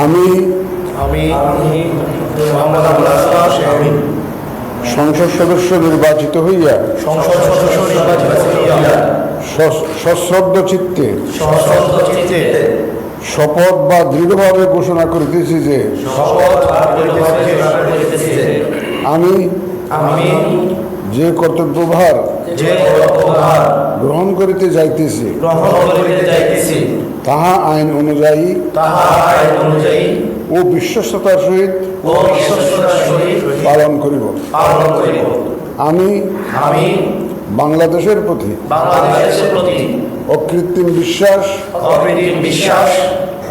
আমি সংসদ সদস্য নির্বাচিত হইয়া সশ্রদ্ধ চিত্তে শপথ বা দৃঢ়ভাবে ঘোষণা করিতেছি যে আমি যে কর্তব্যভার গ্রহণ করিতে যাইতেছি তাহা আইন অনুযায়ী ও বিশ্বস্ততার সহিত পালন করিব। আমি বাংলাদেশের প্রতি অকৃত্রিম বিশ্বাস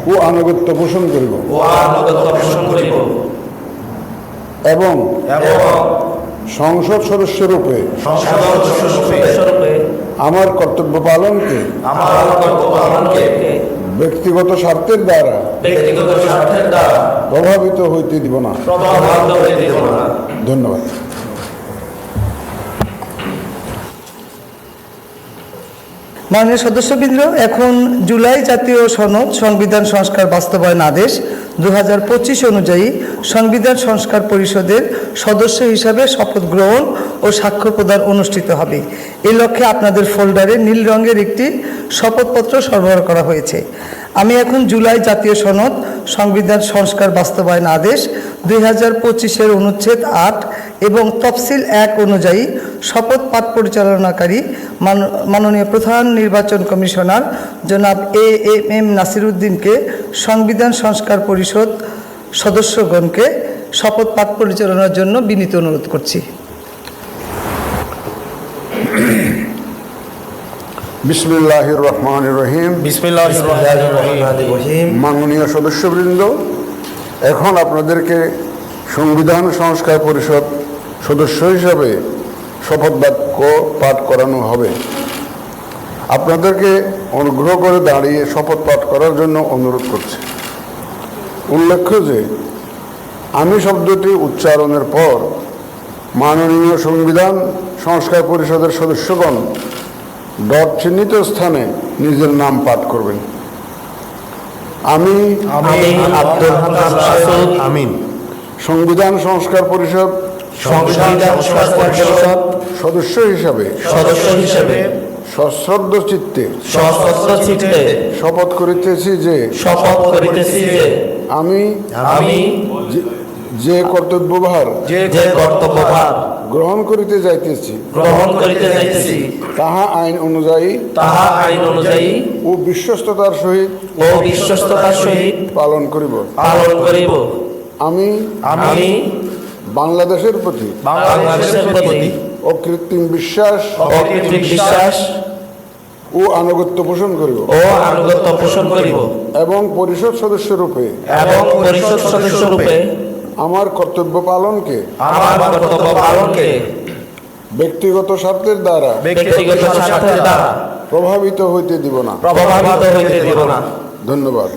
ও আনুগত্য পোষণ করিব এবং সংসদ সদস্য রূপে আমার কর্তব্য পালনকে ব্যক্তিগত স্বার্থের দ্বারা প্রভাবিত হইতে দিব না। ধন্যবাদ। মাননীয় সদস্যবৃন্দ, এখন জুলাই জাতীয় সনদ সংবিধান সংস্কার বাস্তবায়ন আদেশ 2025 অনুযায়ী সংবিধান সংস্কার পরিষদের সদস্য হিসাবে শপথ গ্রহণ ও সাক্ষ্য প্রদান অনুষ্ঠিত হবে। এই লক্ষ্যে আপনাদের ফোল্ডারে নীল রঙের একটি শপথপত্র সরবরাহ করা হয়েছে। আমি এখন জুলাই জাতীয় সনদ সংবিধান সংস্কার বাস্তবায়ন আদেশ 2025 অনুচ্ছেদ 8 এবং তফসিল 1 অনুযায়ী শপথ পাঠ পরিচালনাকারী মাননীয় প্রধান নির্বাচন কমিশনার জনাব AMM নাসিরউদ্দিনকে সংবিধান সংস্কার পরিষদ সদস্যগণকে শপথ পাঠ পরিচালনার জন্য বিনীত অনুরোধ করছি। বিসমিল্লাহির রহমানির রহিম। মাননীয় সদস্যবৃন্দ, এখন আপনাদেরকে সংবিধান সংস্কার পরিষদ সদস্য হিসাবে শপথ বাক্য পাঠ করানো হবে। আপনাদেরকে অনুগ্রহ করে দাঁড়িয়ে শপথ পাঠ করার জন্য অনুরোধ করছি। উল্লেখ্য যে আমি শব্দটি উচ্চারণের পর মাননীয় সংবিধান সংস্কার পরিষদের সদস্যগণ ডট চিহ্নিত স্থানে নিজের নাম পাঠ করবেন। আমি আমিন সংবিধান সংস্কার পরিষদ সদস্য হিসাবে সশ্রদ্ধ চিত্তে শপথ করিতেছি যে আমি যে কর্তব্যভার গ্রহণ করিতে যাইতেছি তাহা আইন অনুযায়ী ও বিশ্বস্ততার সহিত পালন করিব। আমি বাংলাদেশের প্রতি অকৃত্রিম বিশ্বাস ও আনুগত্য পোষণ করিব এবং পরিষদ সদস্য রূপে আমার কর্তব্য পালনকে ব্যক্তিগত স্বার্থের দ্বারা প্রভাবিত হইতে দিব না। ধন্যবাদ।